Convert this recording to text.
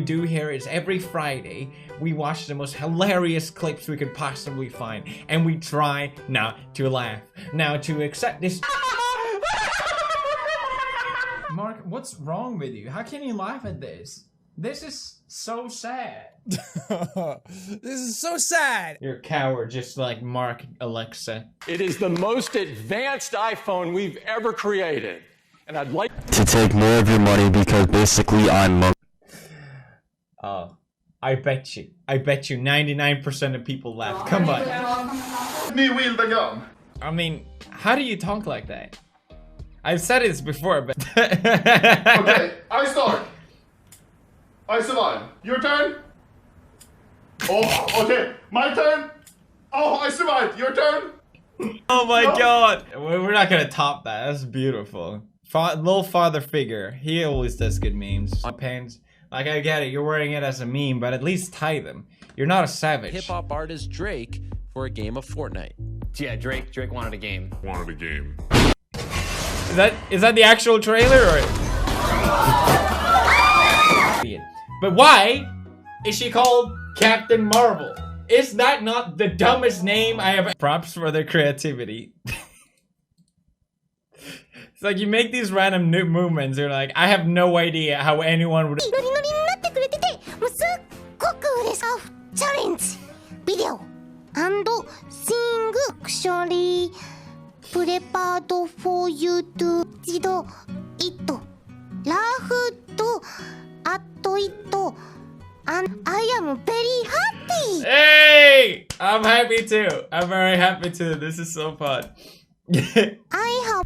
we do here is every Friday, we watch the most hilarious clips we could possibly find. And we try not to laugh. Now, to accept this... Mark, what's wrong with you? How can you laugh at this? This is so sad. This is so sad. You're a coward, just like Mark Alexa. It is the most advanced iPhone we've ever created. And I'd like to take more of your money because basically I'm Oh, I bet you 99% of people laugh. Come on. I mean, how do you talk like that? I've said this before, but... Okay, I start. I survive. Your turn. Oh, okay. My turn. Oh, I survived. Your turn. Oh my god. We're not gonna top that. That's beautiful. Little father figure. He always does good memes. Pants. Like, I get it. You're wearing it as a meme, but at least tie them. You're not a savage. Hip-hop artist Drake for a game of Fortnite. Yeah, Drake wanted a game. Is that the actual trailer or? But why is she called Captain Marvel? Is that not the dumbest name I have? Props for their creativity. It's like you make these random new movements. You're like, I have no idea how anyone would. Challenge video and sing actually prepared for you to do it. Laugh at it, and I am very happy. Hey, I'm happy too. I'm very happy too. This is so fun. I have.